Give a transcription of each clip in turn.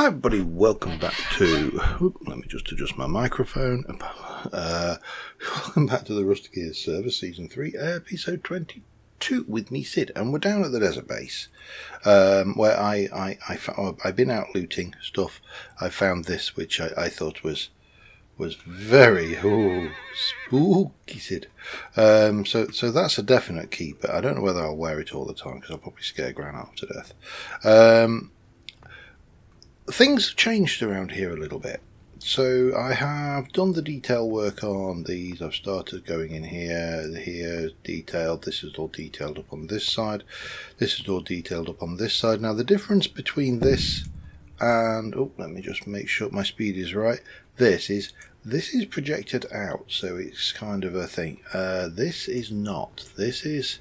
Hi everybody, welcome back to, let me just adjust my microphone, welcome back to the Rusty Gears server, Season 3, Episode 22, with me, Sid, and we're down at the desert base, where I've been out looting stuff. I found this, which I thought was very, spooky, Sid. So that's a definite keep, but I don't know whether I'll wear it all the time, because I'll probably scare Gran half to death. Things have changed around here a little bit. So I have done the detail work on these. I've started going in here, detailed. This is all detailed up on this side. This is all detailed up on this side. Now the difference between this and, let me just make sure my speed is right. This is projected out, so it's kind of a thing. This is not. This is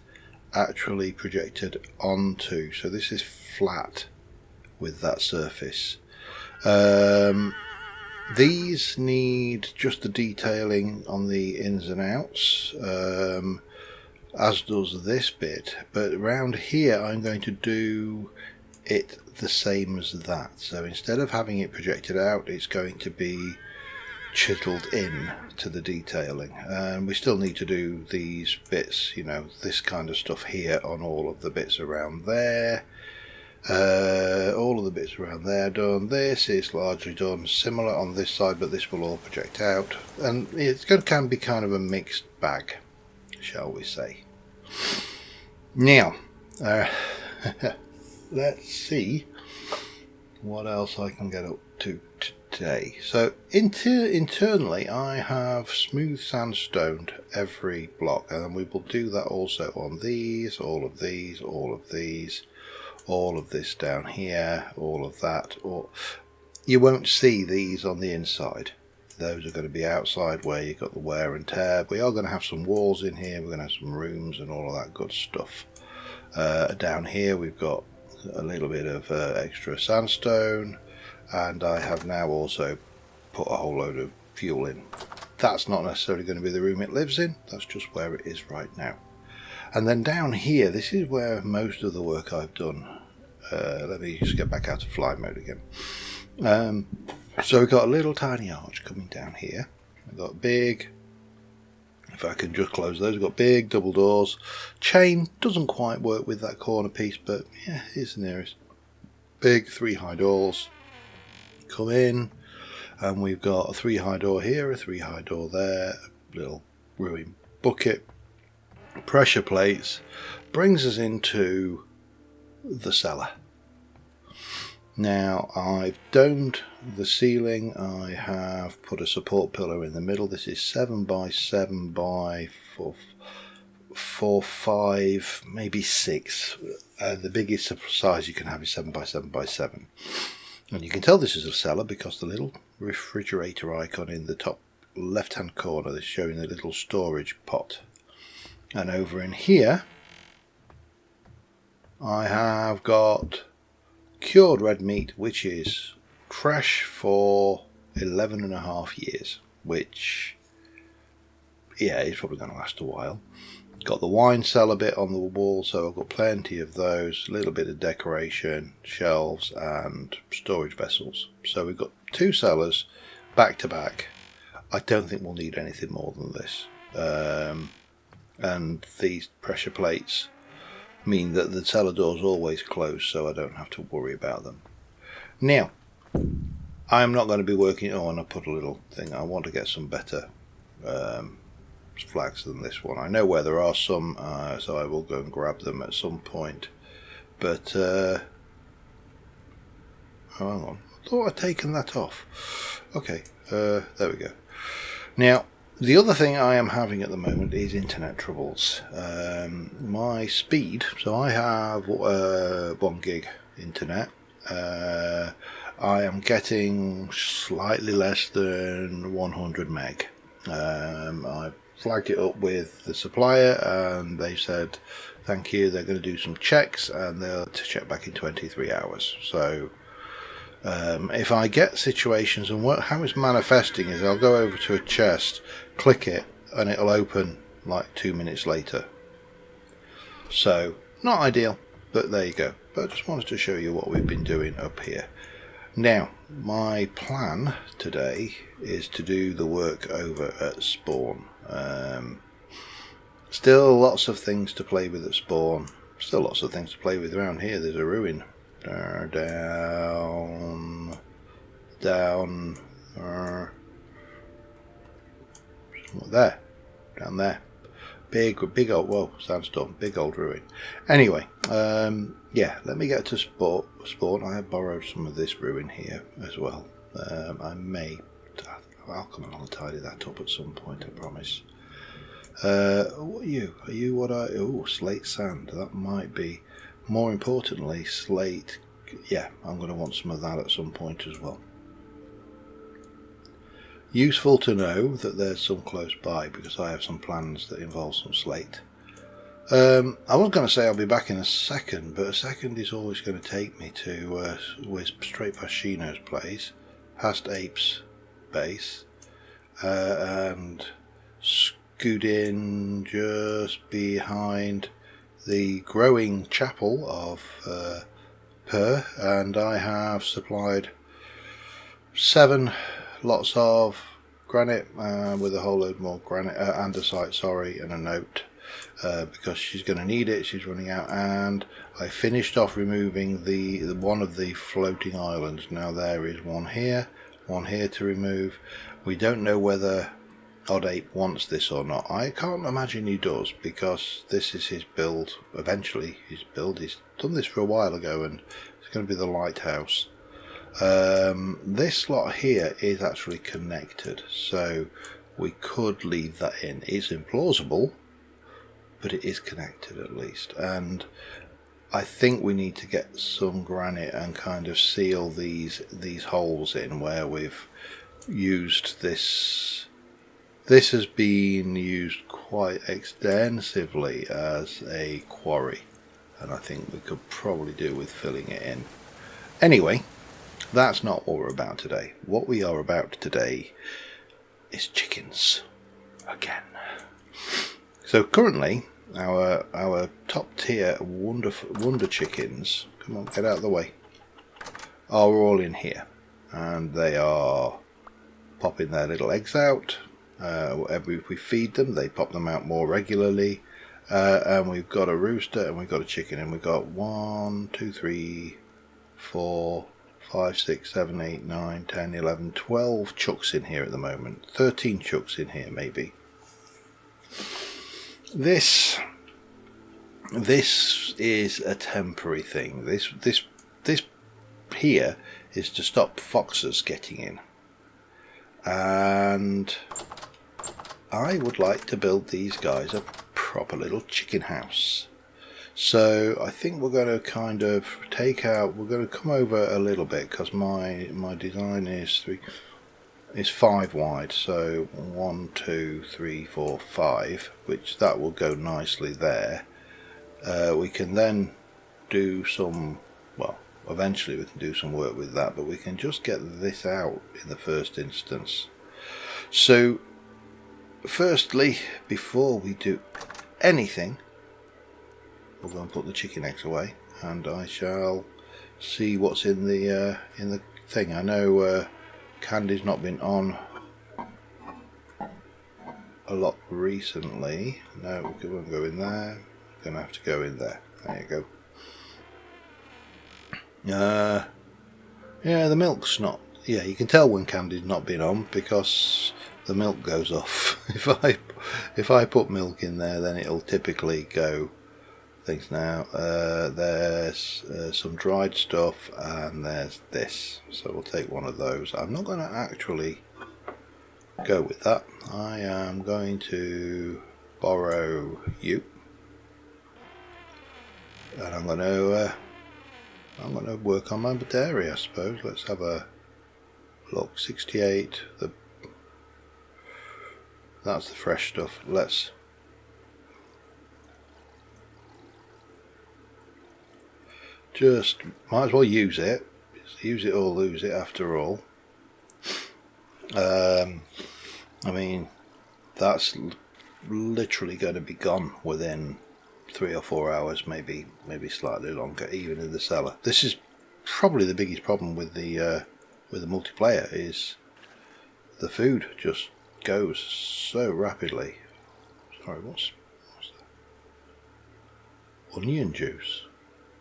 actually projected onto, so this is flat with that surface. These need just the detailing on the ins and outs, as does this bit, but around here I'm going to do it the same as that. So instead of having it projected out, it's going to be chiseled in to the detailing, and we still need to do these bits, this kind of stuff here on all of the bits around there. All of the bits around there done. This is largely done, similar on this side, but this will all project out, and can be kind of a mixed bag, shall we say. Now, let's see what else I can get up to today. So internally I have smooth sandstoned every block, and we will do that also on these, all of these, all of these, all of this down here, all of that. Or you won't see these on the inside. Those are going to be outside where you've got the wear and tear. We are going to have some walls in here. We're going to have some rooms and all of that good stuff. Down here we've got a little bit of extra sandstone, and I have now also put a whole load of fuel in. That's not necessarily going to be the room it lives in. That's just where it is right now. And then down here, this is where most of the work I've done. Let me just get back out of fly mode again. So we've got a little tiny arch coming down here. We've got big, if I can just close those, we've got big double doors. Chain doesn't quite work with that corner piece, but yeah, it's the nearest. Big 3 high doors come in, and we've got a 3 high door here, a 3 high door there, a little brewing bucket. Pressure plates brings us into the cellar. Now I've domed the ceiling. I have put a support pillar in the middle. This is 7 by 7 by 4, 5, maybe 6. The biggest size you can have is 7 by 7 by 7. And you can tell this is a cellar because the little refrigerator icon in the top left hand corner is showing the little storage pot. And over in here, I have got cured red meat, which is fresh for 11.5 years, which, yeah, it's probably going to last a while. Got the wine cellar bit on the wall, so I've got plenty of those, a little bit of decoration, shelves and storage vessels. So we've got 2 cellars back to back. I don't think we'll need anything more than this. And these pressure plates mean that the cellar doors always close, so I don't have to worry about them. Now, I'm not going to be working and I put a little thing. I want to get some better flags than this one. I know where there are some, so I will go and grab them at some point. But hang on, I thought I'd taken that off. Okay, there we go. Now, the other thing I am having at the moment is internet troubles. My speed, so I have 1 gig internet. I am getting slightly less than 100 meg. I flagged it up with the supplier and they said thank you, they're going to do some checks and they'll to check back in 23 hours. So if I get situations, and how it's manifesting is I'll go over to a chest, click it, and it'll open like 2 minutes later. So not ideal, but there you go. But I just wanted to show you what we've been doing up here. Now, my plan today is to do the work over at spawn. Still lots of things to play with at spawn. Still lots of things to play with around here. There's a ruin. Down. There. Down there. Big old, whoa, sandstorm, big old ruin. Anyway, yeah, let me get to spawn. I have borrowed some of this ruin here as well. I'll come along and tidy that up at some point, I promise. What are you? Are you what I... Oh, slate sand. That might be... More importantly, slate... Yeah, I'm going to want some of that at some point as well. Useful to know that there's some close by, because I have some plans that involve some slate. I was going to say I'll be back in a second, but a second is always going to take me to straight past Shino's place, past Ape's base, and scoot in just behind the growing chapel of Per, and I have supplied 7 lots of granite with a whole load more granite, andesite, sorry, and a note because she's going to need it. She's running out, and I finished off removing the one of the floating islands. Now there is one here to remove. We don't know whether Odd Ape wants this or not. I can't imagine he does, because this is his build. Eventually his build. He's done this for a while ago, and it's going to be the lighthouse. This lot here is actually connected, so we could leave that in. It's implausible, but it is connected at least, and I think we need to get some granite and kind of seal these holes in where we've used this. This has been used quite extensively as a quarry, and I think we could probably do with filling it in. Anyway, that's not what we're about today. What we are about today is chickens again. So currently our top tier wonder chickens, come on, get out of the way, are all in here, and they are popping their little eggs out. If we feed them, they pop them out more regularly, and we've got a rooster and we've got a chicken, and we've got 1, 2, 3, 4, 5, 6, 7, 8, 9, 10, 11, 12 chooks in here at the moment. 13 chooks in here maybe. This is a temporary thing. This here is to stop foxes getting in, and I would like to build these guys a proper little chicken house. So I think we're going to kind of we're going to come over a little bit, because my design is 5 wide, so 1, 2, 3, 4, 5, which that will go nicely there. We can then do some, well, eventually we can do some work with that, but we can just get this out in the first instance. So firstly, before we do anything, we'll go and put the chicken eggs away, and I shall see what's in the thing. I know Candy's not been on a lot recently. No, we won't go in there. We're going to have to go in there. There you go. Yeah, the milk's not. Yeah, you can tell when Candy's not been on, because the milk goes off. If I put milk in there, then it'll typically go things. Now there's some dried stuff, and there's this, so we'll take one of those. I'm not going to actually go with that. I am going to borrow you, and I'm going to work on my dairy, I suppose. Let's have a look. 68, that's the fresh stuff. Let's just, might as well use it. Use it or lose it, after all. I mean, that's literally going to be gone within 3 or 4 hours, maybe slightly longer, even in the cellar. This is probably the biggest problem with the multiplayer is the food just goes so rapidly. Sorry, what's that? Onion juice.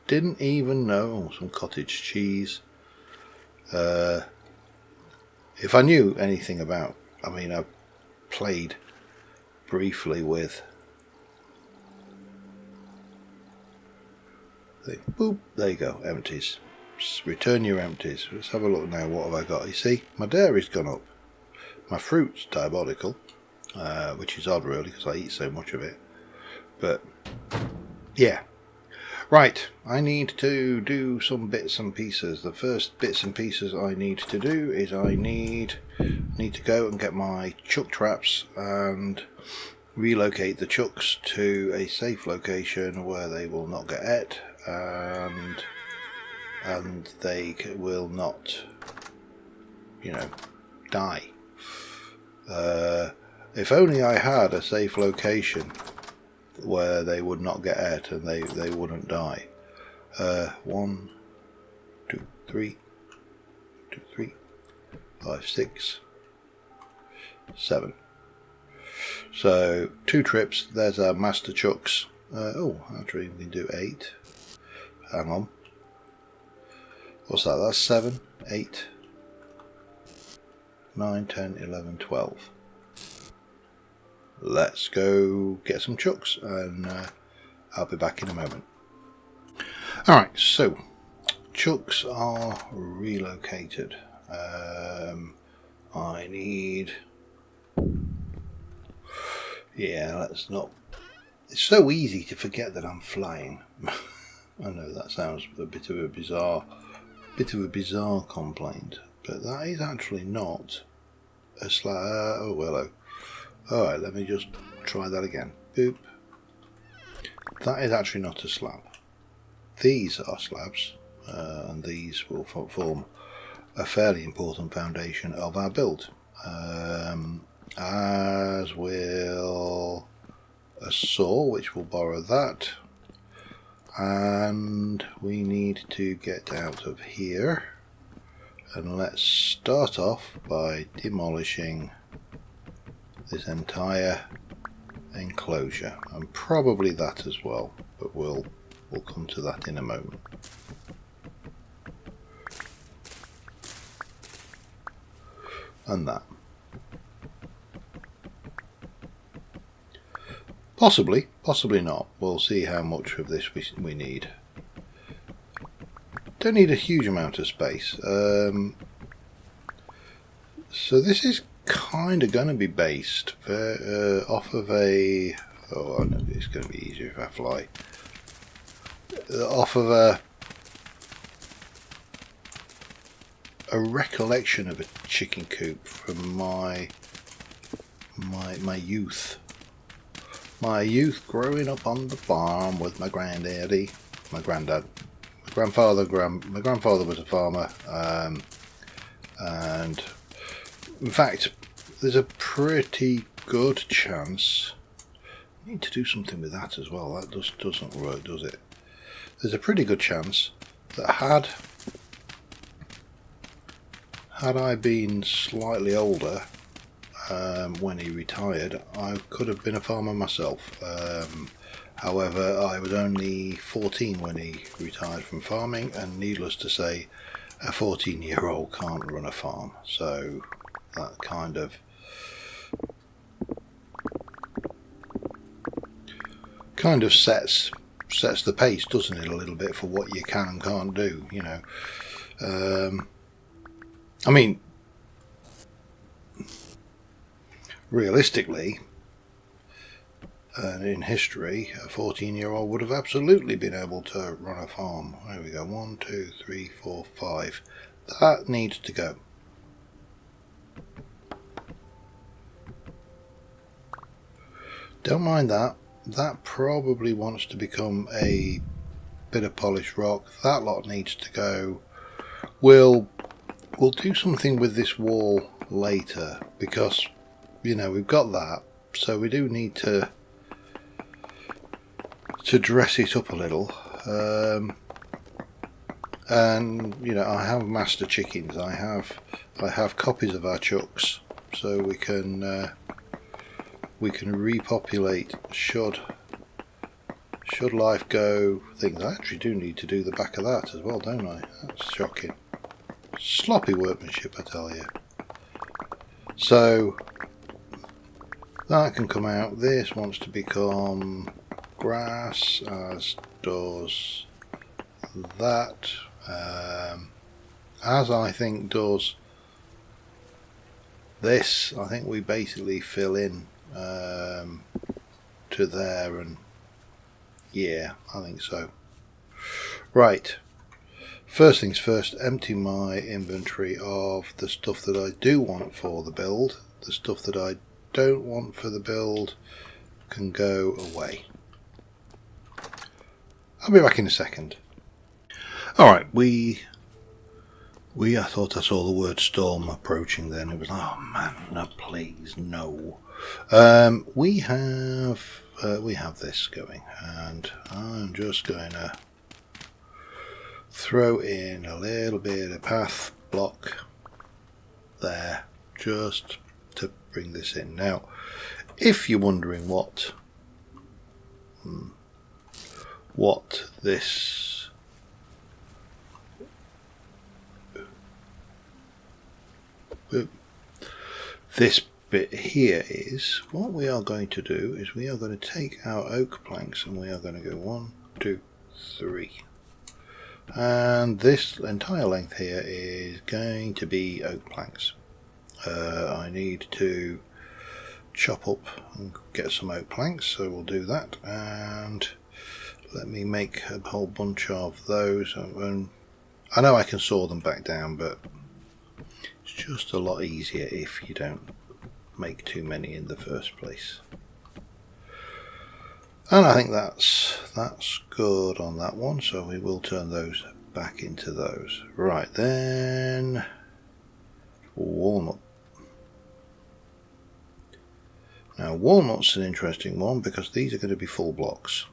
Didn't even know. Oh, some cottage cheese. If I knew anything about, I mean, I played briefly with. Boop, there you go, empties. Return your empties. Let's have a look now. What have I got? You see, my dairy's gone up. My fruit's diabolical, which is odd really because I eat so much of it. But yeah, right. I need to do some bits and pieces. The first bits and pieces I need to do is I need to go and get my chook traps and relocate the chooks to a safe location where they will not get ate and they will not, you know, die. If only I had a safe location where they would not get ate and they wouldn't die. 1, 2, 3, 2, 3, 5, 6, 7. So 2 trips. There's our master chooks. Actually we can do 8. Hang on. What's that? That's 7, 8, 9, 10, 11, 12. Let's go get some chooks and I'll be back in a moment. Alright, so chooks are relocated. I need... Yeah, let's not... It's so easy to forget that I'm flying. I know that sounds a bit of a bizarre complaint, but that is actually not a slab. Oh, hello. Alright, let me just try that again. Boop. That is actually not a slab. These are slabs, and these will form a fairly important foundation of our build. As will a saw, which will borrow that. And we need to get out of here. And let's start off by demolishing this entire enclosure, and probably that as well, but we'll come to that in a moment. And that. Possibly not. We'll see how much of this we need. Don't need a huge amount of space. So this is kind of going to be based off of a... Oh, I know it's going to be easier if I fly. Off of a recollection of a chicken coop from my youth. My youth growing up on the farm with my granddaddy, my granddad, my grandfather was a farmer, and in fact, there's a pretty good chance. I need to do something with that as well. That just doesn't work, does it? There's a pretty good chance that had I been slightly older when he retired, I could have been a farmer myself. However, I was only 14 when he retired from farming, and needless to say, a 14-year-old can't run a farm. So that kind of sets the pace, doesn't it, a little bit for what you can and can't do, you know. I mean, realistically, in history, a 14-year-old would have absolutely been able to run a farm. There we go. 1, 2, 3, 4, 5. That needs to go. Don't mind that. That probably wants to become a bit of polished rock. That lot needs to go. We'll do something with this wall later, because, you know, we've got that, so we do need to dress it up a little. and you know, I have master chickens. I have copies of our chooks, so we can repopulate should life go things. I actually do need to do the back of that as well, don't I? That's shocking. Sloppy workmanship, I tell you. So that can come out. This wants to become grass, as does that. As I think does this. I think we basically fill in to there, and yeah, I think so. Right. First things first, empty my inventory of the stuff that I do want for the build. The stuff that I don't want for the build can go away. I'll be back in a second. Alright, I thought I saw the word storm approaching then. It was like, oh man, no, please, no. We have this going, and I'm just going to throw in a little bit of path block there, just to bring this in. Now, if you're wondering what this bit here is, what we are going to do is we are going to take our oak planks and we are going to go 1, 2, 3, and this entire length here is going to be oak planks. I need to chop up and get some oak planks, so we'll do that, and let me make a whole bunch of those. And I know I can saw them back down, but it's just a lot easier if you don't make too many in the first place. And I think that's good on that one, so we will turn those back into those. Right, then walnut. Now walnut's an interesting one because these are going to be full blocks,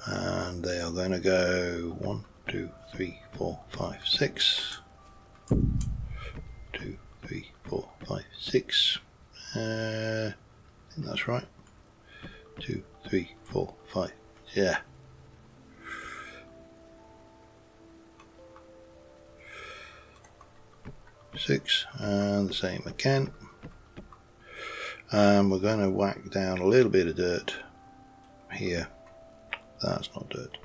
and they are going to go 1, 2, 3, 4, 5, 6. 2, 3, 4, 5, 6. I think that's right. 2, 3, 4, 5. Yeah. Six, and the same again. And we're going to whack down a little bit of dirt here. That's not dirt.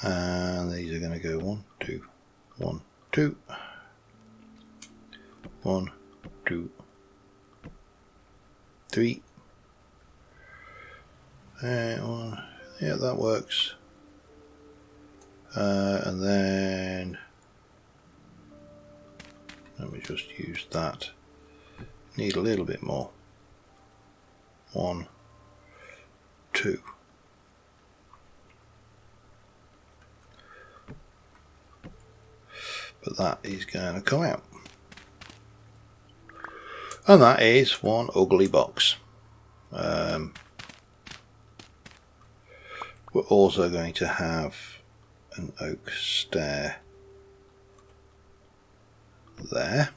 And these are going to go 1, 2, 1, 2, 1, 2, 3. One. Yeah, that works. And then let me just use that. Need a little bit more. 1, 2. But that is going to come out. And that is one ugly box. We're also going to have an oak stair there.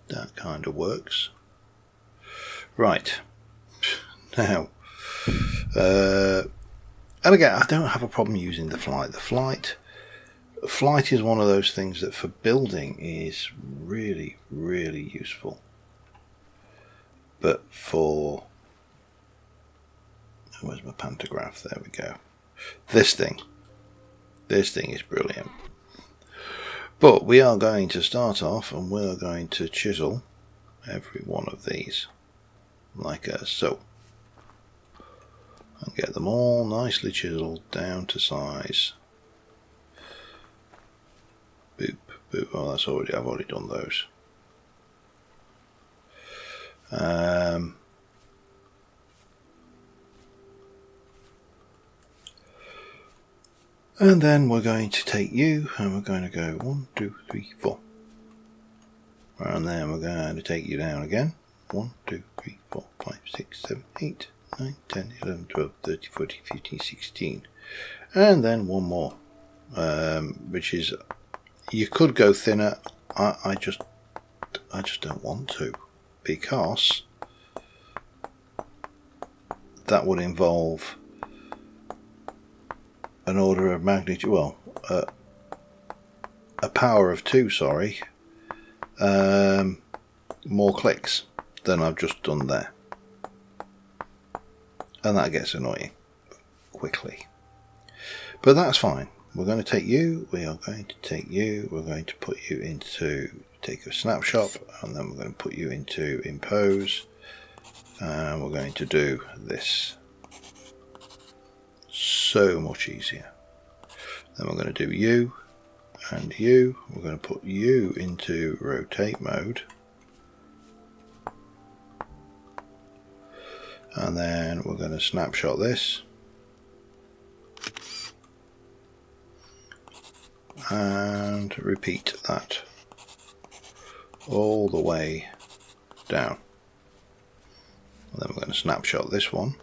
That kind of works. Right. Now, and again, I don't have a problem using the flight. The flight is one of those things that for building is really, really useful. But for, where's my pantograph? There we go. This thing is brilliant. But we are going to start off and we're going to chisel every one of these like so, and get them all nicely chiseled down to size. Boop, boop. Oh, that's already, I've already done those. And then we're going to take you and we're going to go 1, 2, 3, 4. And then we're going to take you down again. 1, 2, 3, 4, 5, 6, 7, 8, 9, 10, 11, 12, 13, 14, 15, 16. And then one more, which is, you could go thinner. I just don't want to, because that would involve an order of magnitude, well, a power of 2, sorry, more clicks than I've just done there, and that gets annoying quickly. But that's fine. We're going to take you, we are going to take you, we're going to put you into, take a snapshot, and then we're going to put you into impose, and we're going to do this. So much easier. Then we're going to do you and you. We're going to put you into rotate mode, and then we're going to snapshot this and repeat that all the way down. And then we're going to snapshot this one.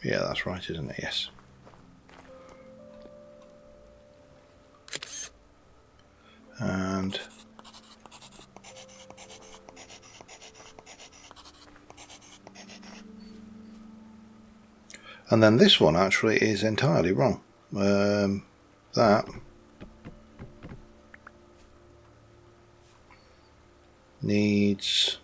Yeah, that's right, isn't it? Yes. And then this one actually is entirely wrong. That needs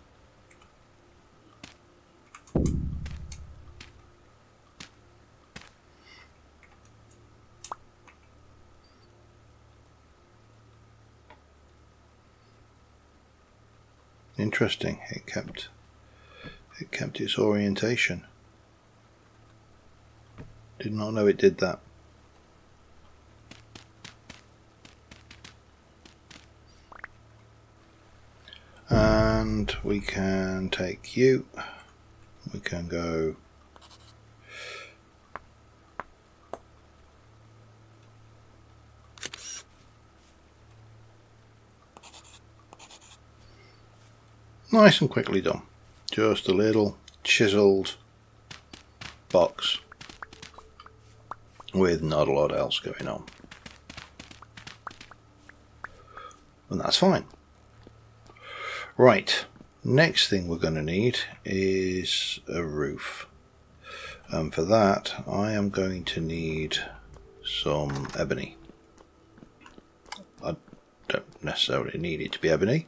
interesting. It kept its orientation. Did not know it did that. And we can take you. We can go nice and quickly done. Just a little chiseled box with not a lot else going on. And that's fine. Right, next thing we're going to need is a roof. And for that I am going to need some ebony. I don't necessarily need it to be ebony.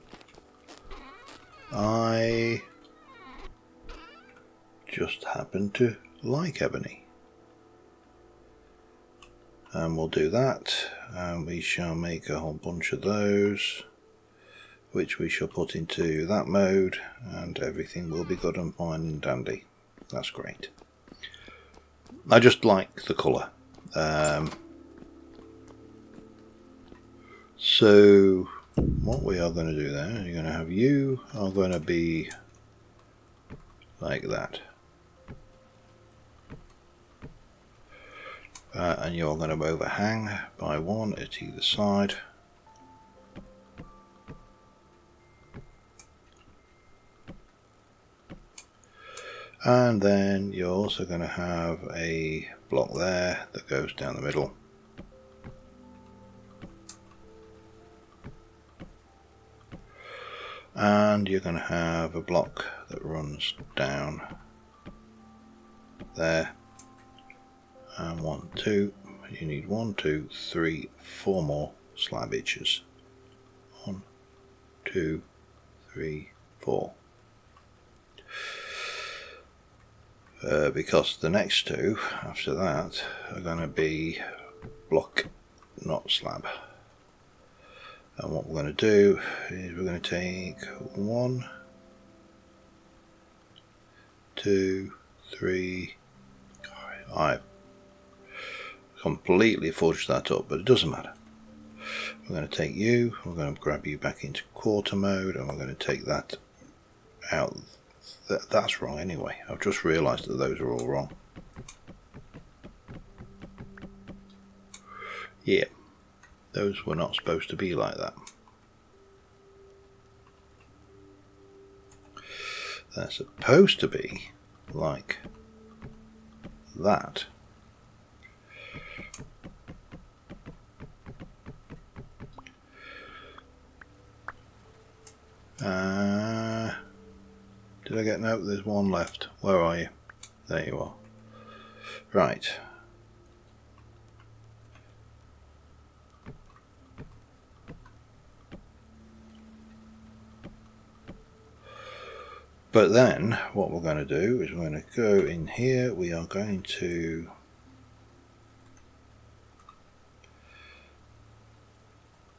I just happen to like ebony. And we'll do that, and we shall make a whole bunch of those, which we shall put into that mode, and everything will be good and fine and dandy. That's great. I just like the colour. So what we are going to do there, you're going to have you are going to be like that. And you're going to overhang by one at either side. And then you're also going to have a block there that goes down the middle. And you're going to have a block that runs down there. And 1, 2, you need 1, 2, 3, 4 more slab edges. 1, 2, 3, 4. Because the next two after that are going to be block, not slab. And what we're going to do is we're going to take 1, 2, 3. I completely fudged that up, but it doesn't matter. We're going to take you, we're going to grab you back into quarter mode, and we're going to take that out. That's wrong anyway. I've just realised that those are all wrong. Yeah, Those were not supposed to be like that. They're supposed to be like that. Did I get... no, there's one left. Where are you? There you are. Right. But then what we're going to do is we're going to go in here. We are going to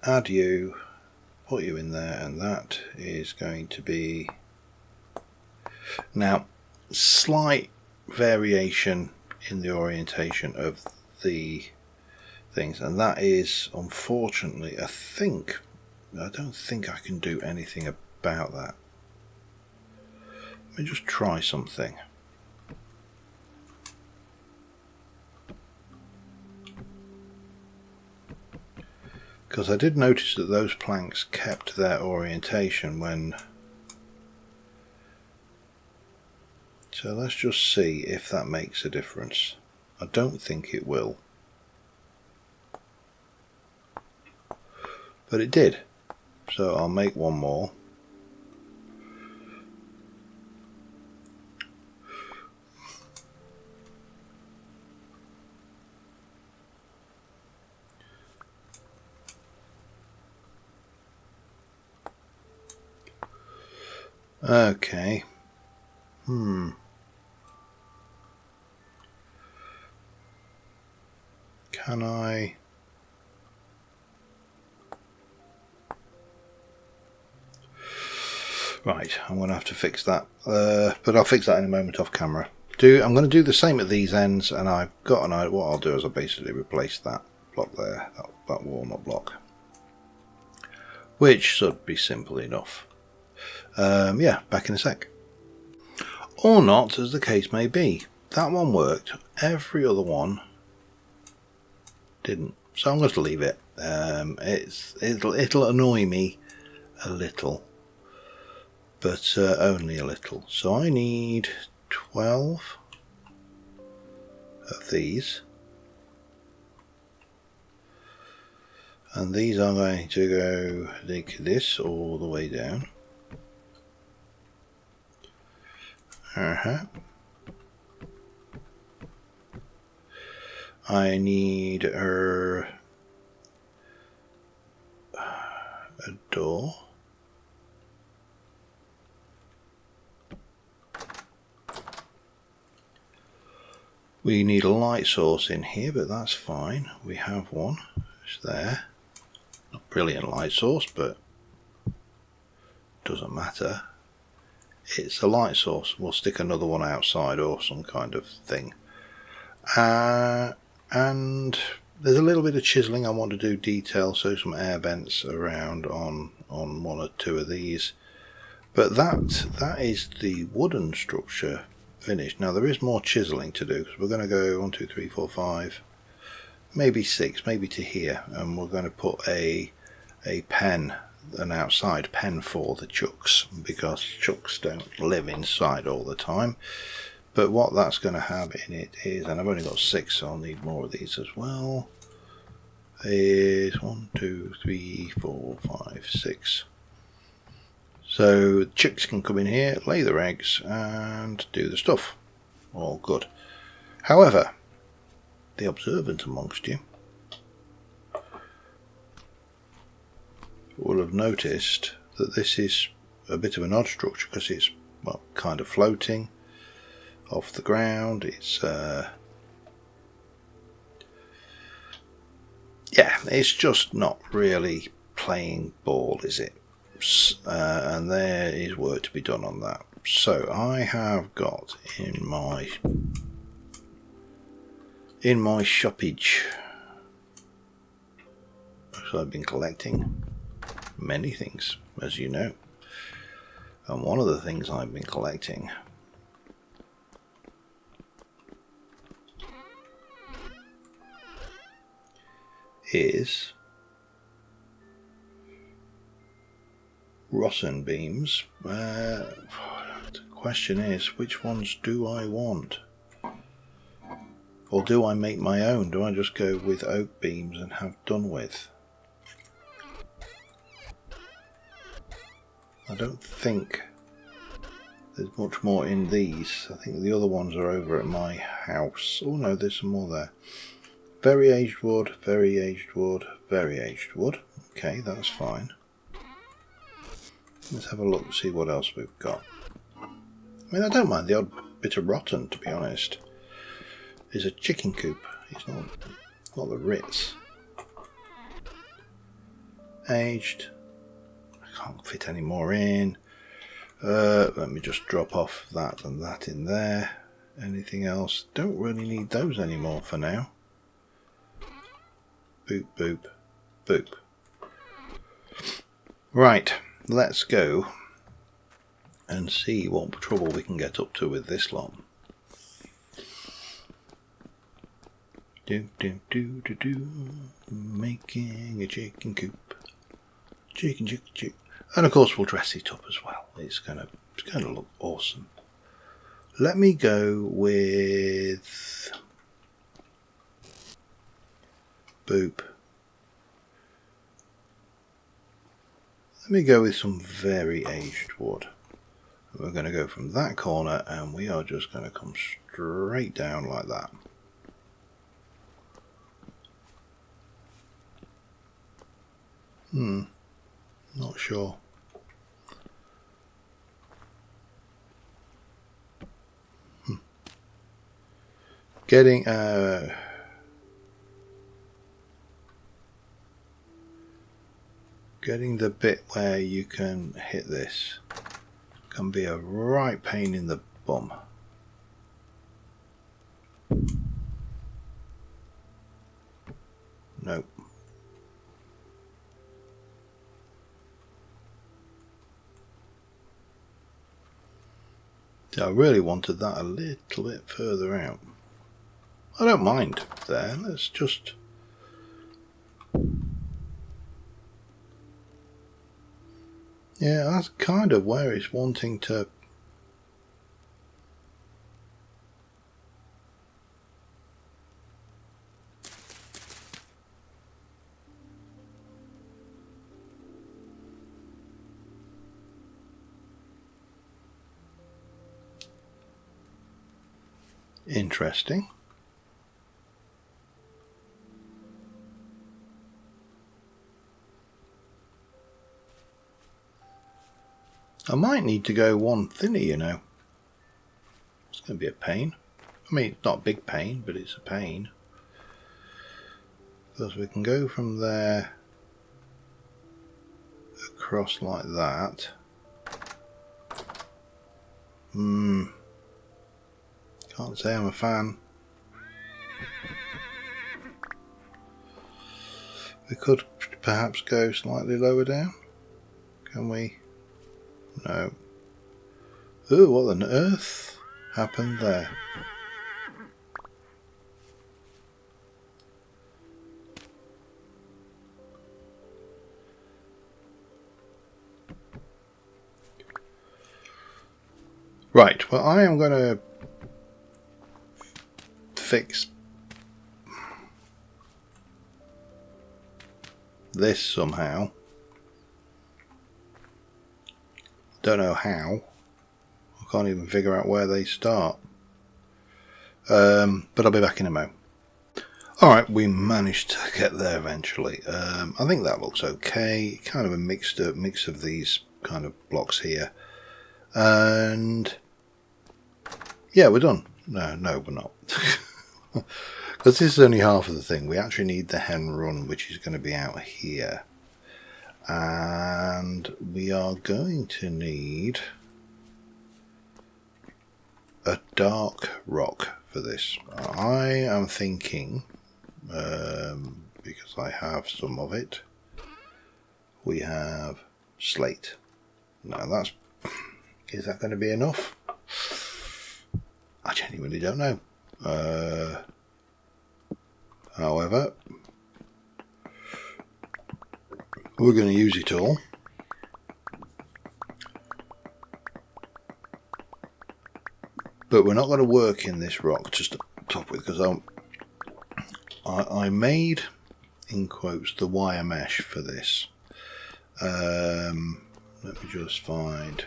add you, put you in there, and that is going to be... now, slight variation in the orientation of the things, and that is, unfortunately, I don't think I can do anything about that. Let me just try something. Because I did notice that those planks kept their orientation when... so let's just see if that makes a difference. I don't think it will. But it did. So I'll make one more. Okay. Can I... right, I'm going to have to fix that. But I'll fix that in a moment off camera. I'm going to do the same at these ends, and I've got an idea. What I'll do is I'll basically replace that block there, that walnut block, which should be simple enough. Yeah, back in a sec. Or not, as the case may be. That one worked, every other one didn't. So I'm going to leave it. It'll annoy me a little, but only a little. So I need 12 of these, and these are going to go like this all the way down. I need a door. We need a light source in here, but that's fine. We have one. It's there. Not brilliant light source, but doesn't matter. It's a light source. We'll stick another one outside or some kind of thing. And there's a little bit of chiseling I want to do detail, so some air vents around on one or two of these. But that is the wooden structure finished. Now there is more chiseling to do, because we're going to go 1, 2, 3, 4, 5, maybe 6, maybe to here, and we're going to put a pen, an outside pen for the chooks, because chooks don't live inside all the time. But what that's going to have in it is, and I've only got 6, so I'll need more of these as well, is 1, 2, 3, 4, 5, 6. So chicks can come in here, lay their eggs, and do the stuff. All good. However, the observant amongst you will have noticed that this is a bit of an odd structure, because it's, well, kind of floating off the ground. It's yeah, it's just not really playing ball, is it? And there is work to be done on that. So I have got in my shoppage, so I've been collecting many things, as you know, and one of the things I've been collecting is rotten beams. The question is, which ones do I want? Or do I make my own? Do I just go with oak beams and have done with? I don't think there's much more in these. I think the other ones are over at my house. Oh no, there's some more there. Very aged wood, very aged wood, very aged wood. Okay, that's fine. Let's have a look and see what else we've got. I mean, I don't mind the odd bit of rotten, to be honest. There's a chicken coop. It's not the Ritz. Aged. I can't fit any more in. Let me just drop off that and that in there. Anything else? Don't really need those anymore for now. Boop, boop, boop. Right, let's go and see what trouble we can get up to with this lot. Do, making a chicken coop. Chicken, chicken, chicken. And of course we'll dress it up as well. It's gonna look awesome. Let me go with boop. Let me go with some very aged wood. We're going to go from that corner and we are just going to come straight down like that. Not sure. Getting the bit where you can hit this can be a right pain in the bum. Nope. I really wanted that a little bit further out. I don't mind there. Let's just... Yeah, that's kind of where it's wanting to... Interesting. I might need to go one thinner, you know. It's going to be a pain. I mean, it's not a big pain, but it's a pain. Because we can go from there across like that. Can't say I'm a fan. We could perhaps go slightly lower down. Can we? No. Ooh, what on earth happened there? Right, well, I am going to fix this somehow. Don't know how. I can't even figure out where they start. But I'll be back in a moment. Alright, we managed to get there eventually. I think that looks okay. Kind of a mix of these kind of blocks here. And yeah, we're done. No, we're not. Because this is only half of the thing. We actually need the hen run, which is going to be out here. And we are going to need a dark rock for this. I am thinking, because I have some of it, we have slate. Now that's, is that going to be enough? I genuinely don't know. However, we're going to use it all. but we're not going to work in this rock to top with, because I made, in quotes, the wire mesh for this. Let me just find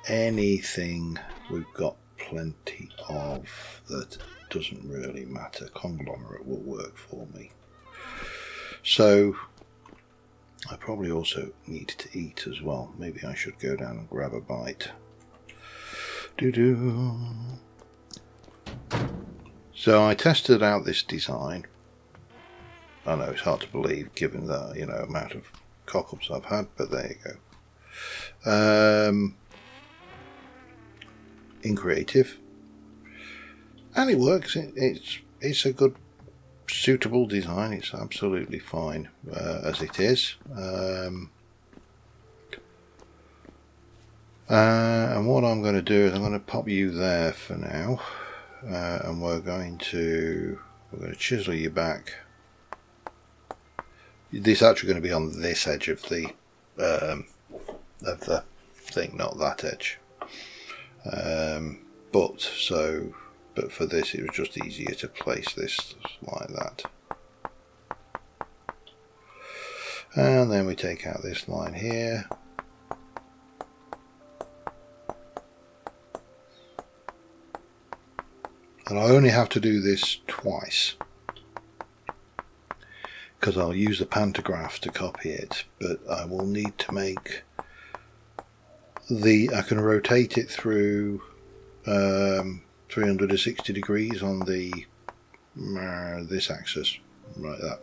anything we've got plenty of that doesn't really matter. Conglomerate will work for me. So I probably also need to eat as well. Maybe I should go down and grab a bite. So I tested out this design. I know it's hard to believe given the amount of cock-ups I've had, but there you go. In creative, and it works. It's a good, suitable design. It's absolutely fine as it is. And what I'm going to do is I'm going to pop you there for now, and we're going to chisel you back. This is actually going to be on this edge of the thing, not that edge. But for this, it was just easier to place this like that. And then we take out this line here. And I only have to do this twice, because I'll use the pantograph to copy it, but I will need to make I can rotate it through 360 degrees on the this axis, right, that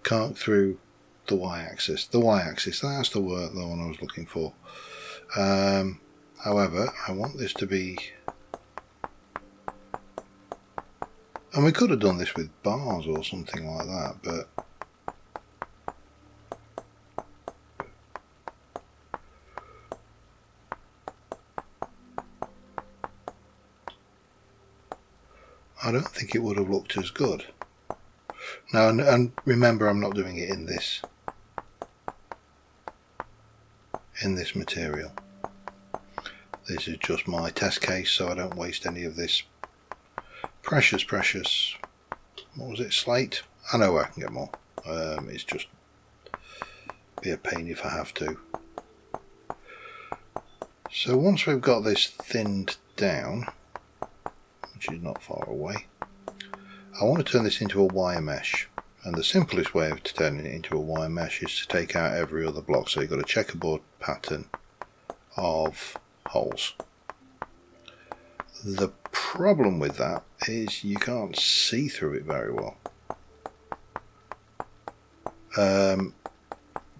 can't through the y-axis. The y-axis, that's the one I was looking for. However, I want this to be, and we could have done this with bars or something like that, but I don't think it would have looked as good. Now, and remember, I'm not doing it in this material. This is just my test case, so I don't waste any of this precious, what was it, slate? I know where I can get more. It's just be a pain if I have to. So once we've got this thinned down, which is not far away, I want to turn this into a wire mesh, and the simplest way of turning it into a wire mesh is to take out every other block. So you've got a checkerboard pattern of holes. The problem with that is you can't see through it very well,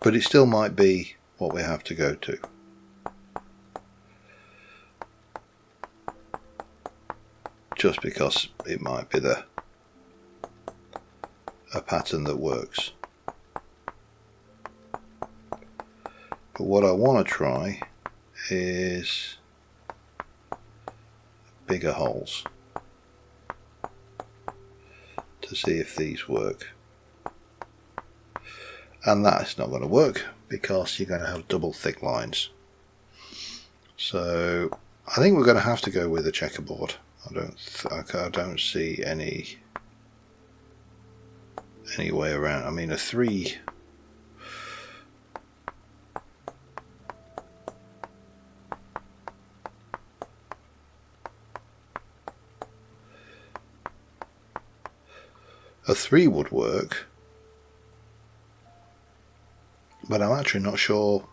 but it still might be what we have to go to. Just because it might be a pattern that works. But what I want to try is bigger holes to see if these work. And that's not going to work because you're going to have double thick lines. So I think we're going to have to go with a checkerboard. I don't see any way around. I mean, a 3 would work, but I'm actually not sure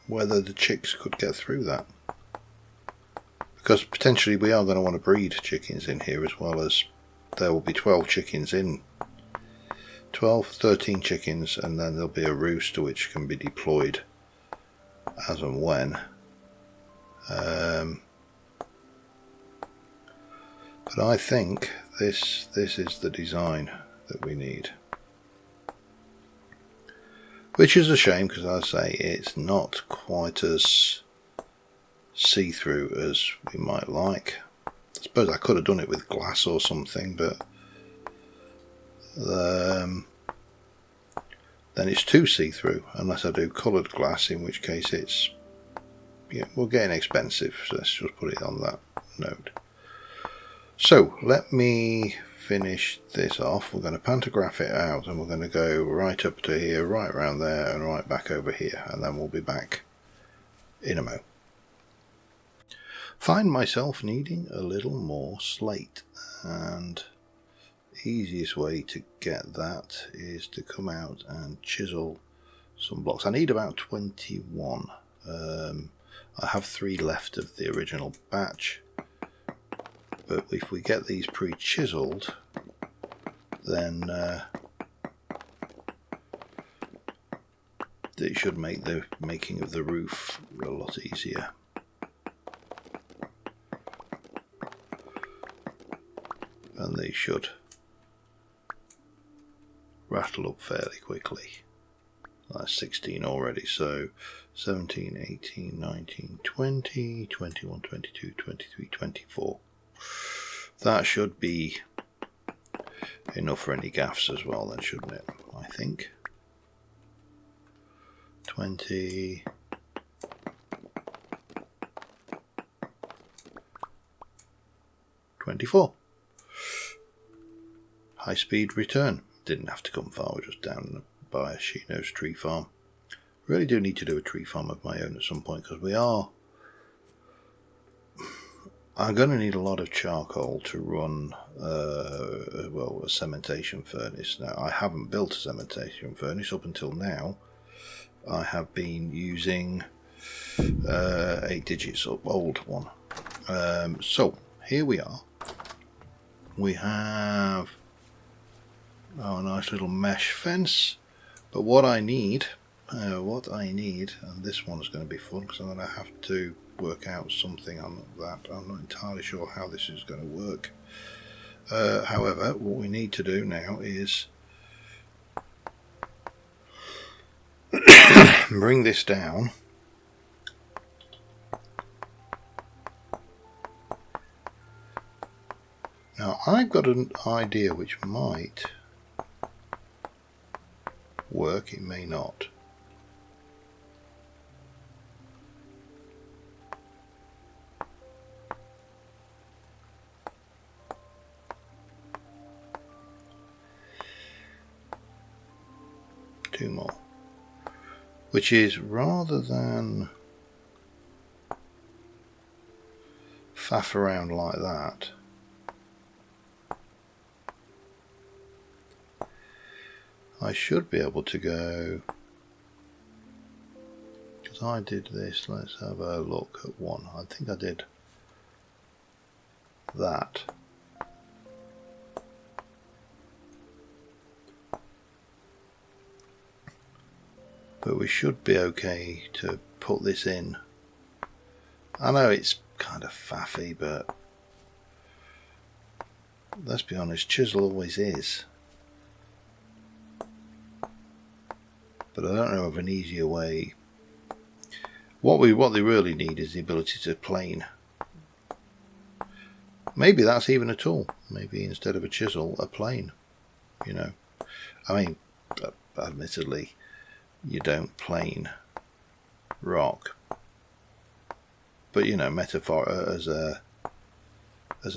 whether the chicks could get through that. Because potentially we are going to want to breed chickens in here, as well as there will be 12 chickens in. 13 chickens, and then there'll be a rooster which can be deployed as and when. But I think this is the design that we need. Which is a shame, because as I say, it's not quite as see-through as we might like. I suppose I could have done it with glass or something, but then it's too see-through unless I do coloured glass, in which case it's we're getting expensive, so let's just put it on that note. So let me finish this off. We're going to pantograph it out, and we're going to go right up to here, right around there, and right back over here, and then we'll be back in a mo. Find myself needing a little more slate, and the easiest way to get that is to come out and chisel some blocks. I need about 21. I have 3 left of the original batch, but if we get these pre-chiseled, then it should make the making of the roof a lot easier. And they should rattle up fairly quickly. That's 16 already, so 17, 18, 19, 20, 21, 22, 23, 24. That should be enough for any gaffs as well then, shouldn't it? I think. 20. 24. High speed return. Didn't have to come far, we're just down by a Shino's tree farm. Really do need to do a tree farm of my own at some point, because I'm going to need a lot of charcoal to run a cementation furnace. Now, I haven't built a cementation furnace up until now. I have been using 8 digits up old one. So here we are. We have a nice little mesh fence. But what I need, and this one's going to be fun because I'm going to have to work out something on that. I'm not entirely sure how this is going to work. However, what we need to do now is bring this down. Now I've got an idea which might work, it may not. Two more. Which is, rather than faff around like that, I should be able to go, because I did this, let's have a look at one. I think I did that. But we should be okay to put this in. I know it's kind of faffy, but let's be honest, chisel always is. But I don't know of an easier way. What they really need is the ability to plane. Maybe that's even a tool. Maybe instead of a chisel, a plane. You know, I mean, admittedly, you don't plane rock, but you know, metaphor as a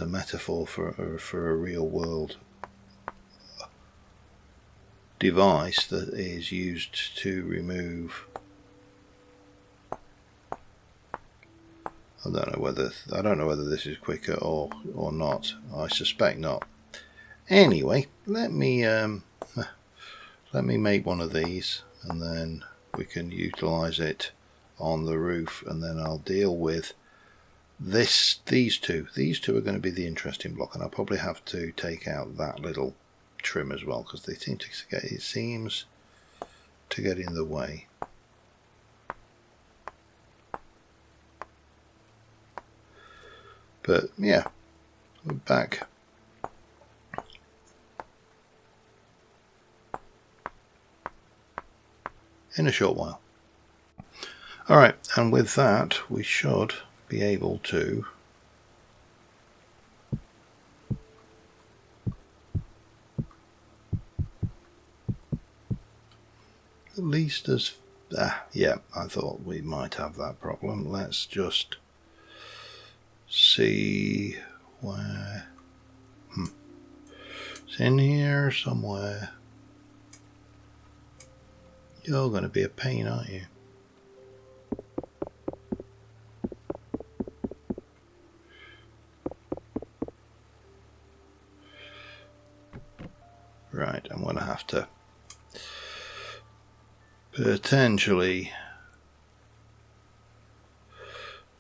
metaphor for a real world device that is used to remove. I don't know whether this is quicker or not. I suspect not. Anyway, let me make one of these, and then we can utilize it on the roof, and then I'll deal with these two. These two are going to be the interesting block, and I'll probably have to take out that little trim as well, because they seem to get in the way. But yeah, we're back. In a short while. Alright, and with that we should be able to at least as Yeah, I thought we might have that problem. Let's just see where. It's in here somewhere. You're going to be a pain, aren't you? Right, I'm going to have to potentially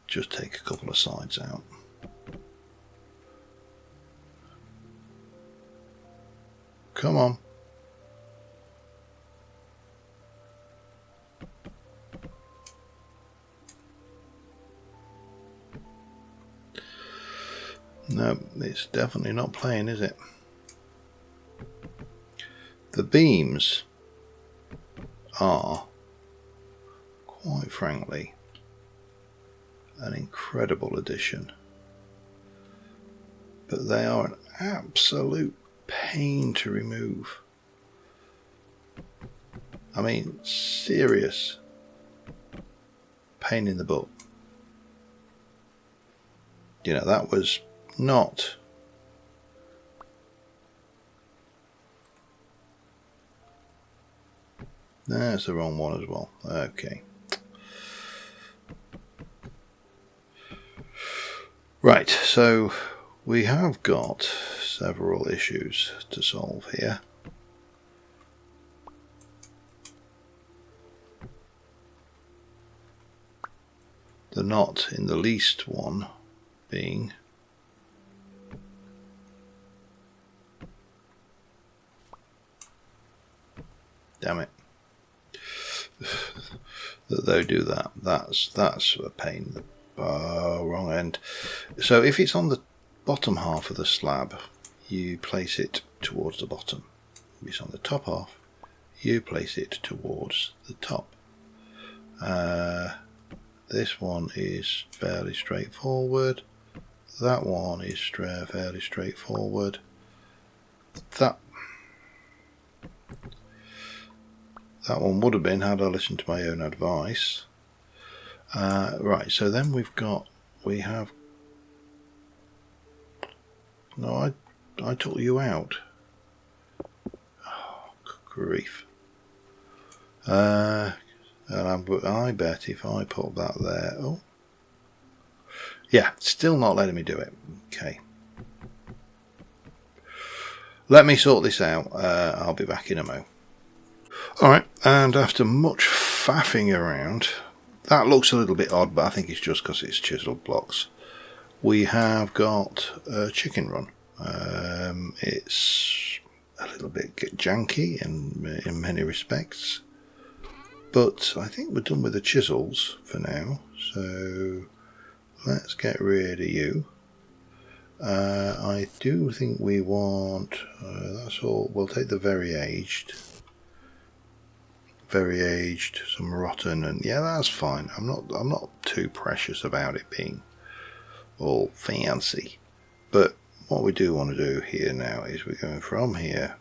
just take a couple of sides out. Come on. No, it's definitely not playing, is it? The beams are, quite frankly, an incredible addition. But they are an absolute pain to remove. I mean, serious pain in the butt. You know, that was not that's the wrong one as well. Okay. Right, so we have got several issues to solve here. The not in the least one being damn it. That they do that. That's a pain. Wrong end. So if it's on the bottom half of the slab, you place it towards the bottom. If it's on the top half, you place it towards the top. This one is fairly straightforward. That one is fairly straightforward. That one would have been had I listened to my own advice. Right, so then we have. No, I took you out. Oh, good grief. And I bet if I put that there. Oh, yeah, still not letting me do it. Okay. Let me sort this out. I'll be back in a mo. Alright, and after much faffing around, that looks a little bit odd, but I think it's just because it's chiseled blocks. We have got a chicken run. It's a little bit janky in many respects, but I think we're done with the chisels for now, so let's get rid of you. I do think we want, that's all, we'll take the very aged, some rotten, and yeah, that's fine. I'm not too precious about it being all fancy, but what we do want to do here now is we're going from here,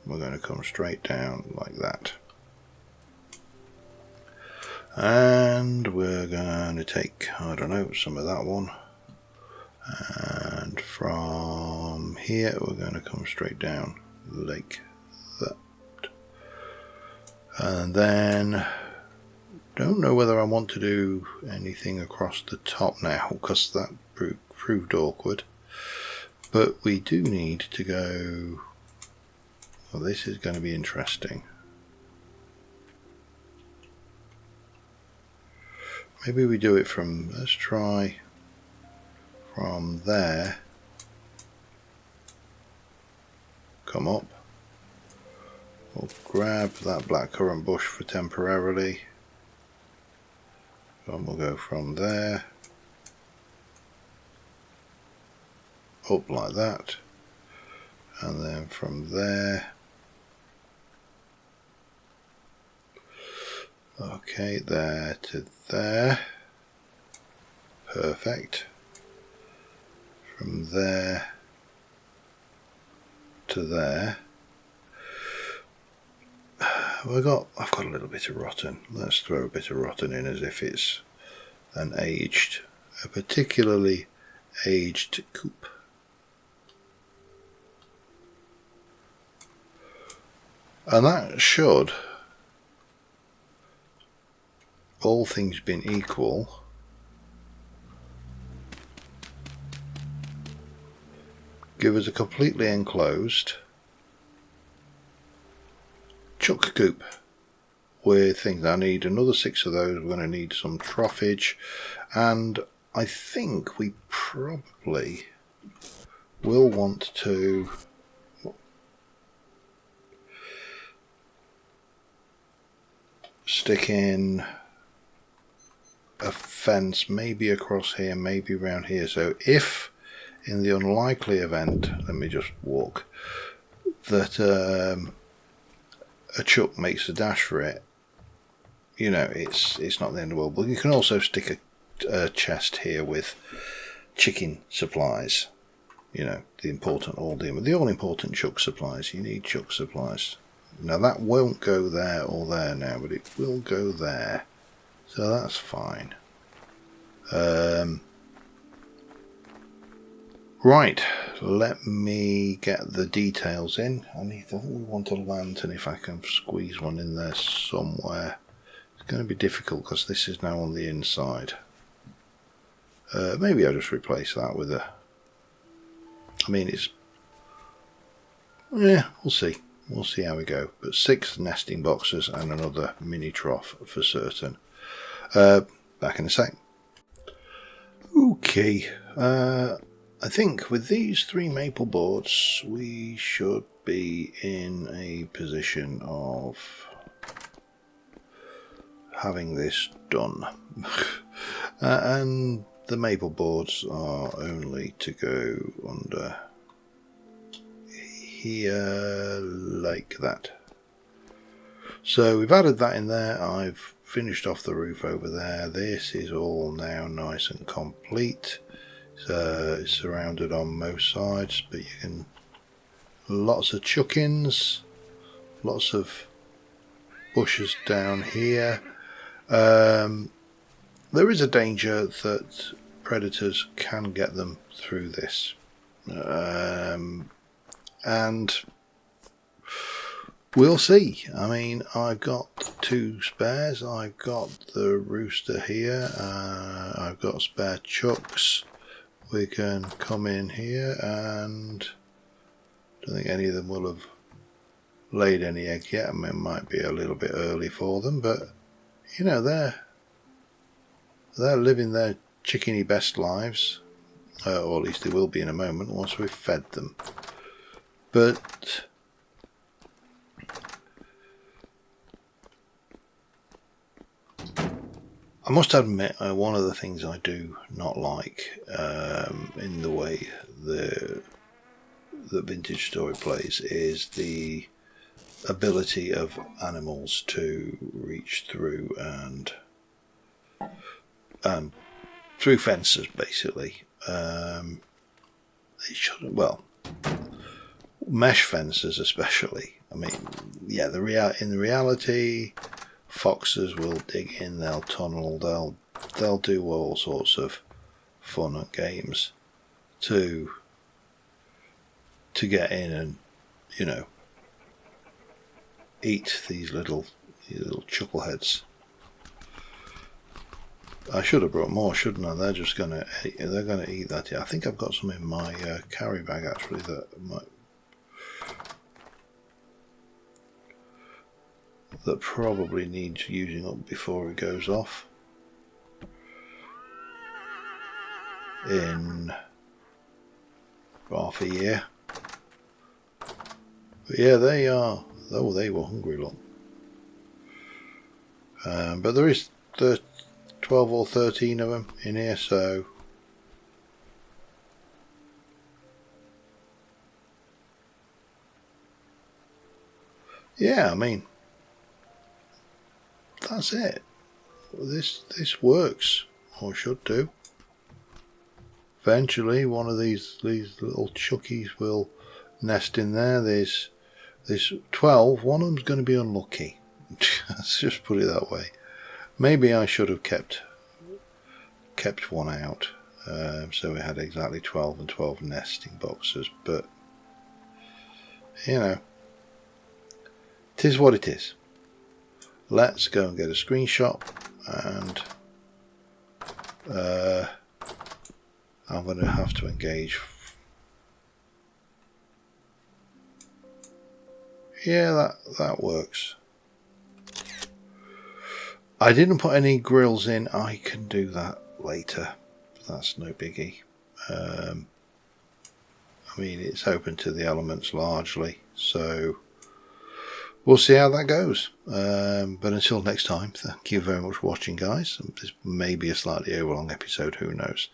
we're going to come straight down like that, and we're going to take, I don't know, some of that one, and from here we're going to come straight down like that. And then don't know whether I want to do anything across the top now, because that proved awkward. But we do need to go. Well, this is going to be interesting. Maybe we do it from. Let's try from there. Come up. We'll grab that blackcurrant bush for temporarily, and we'll go from there up like that, and then from there, okay, there to there, perfect, from there to there. I've got a little bit of rotten. Let's throw a bit of rotten in as if it's a particularly aged coop. And that should, all things being equal, give us a completely enclosed chook coop with things. I need another 6 of those. We're going to need some troughage, and I think we probably will want to stick in a fence, maybe across here, maybe around here. So if in the unlikely event, let me just walk, that a chook makes a dash for it, you know, it's not the end of the world. But you can also stick a chest here with chicken supplies, you know, all important chook supplies. You need chook supplies. Now that won't go there or there now, but it will go there, so that's fine. Right, let me get the details in. I think we want a lantern, if I can squeeze one in there somewhere. It's going to be difficult because this is now on the inside. Maybe I'll just replace that with a... I mean, it's... yeah, we'll see. We'll see how we go. But 6 nesting boxes and another mini trough for certain. Back in a sec. Okay. I think with these 3 maple boards, we should be in a position of having this done. And the maple boards are only to go under here like that. So we've added that in there. I've finished off the roof over there. This is all now nice and complete. It's surrounded on most sides, but you can, lots of chuckins, lots of bushes down here. There is a danger that predators can get them through this, and we'll see. I mean, I've got 2 spares. I've got the rooster here. I've got spare chooks. We can come in here, and I don't think any of them will have laid any eggs yet. I mean, it might be a little bit early for them, but you know, they're living their chickeny best lives, or at least they will be in a moment once we've fed them. But I must admit, one of the things I do not like in the way the Vintage Story plays is the ability of animals to reach through and through fences, basically. They shouldn't. Well, mesh fences especially. I mean, yeah, in the reality, foxes will dig in, they'll tunnel, they'll do all sorts of fun and games to get in and, you know, eat these little chuckleheads. I should have brought more, shouldn't I? They're gonna eat that. Yeah, I think I've got some in my carry bag actually that probably needs using up before it goes off in half a year. But yeah, they are. Oh, they were hungry, look. But there is 12 or 13 of them in here, so yeah, I mean, that's it. This works, or should do. Eventually, one of these little chuckies will nest in there. There's 12. One of them's going to be unlucky. Let's just put it that way. Maybe I should have kept one out, so we had exactly 12 and 12 nesting boxes, but you know, it is what it is. Let's go and get a screenshot, and I'm going to have to engage. Yeah, that works. I didn't put any grills in. I can do that later. That's no biggie. I mean, it's open to the elements largely, so we'll see how that goes. But until next time, thank you very much for watching, guys. This may be a slightly overlong episode, who knows,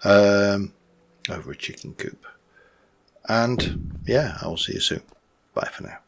over a chicken coop. And yeah, I will see you soon. Bye for now.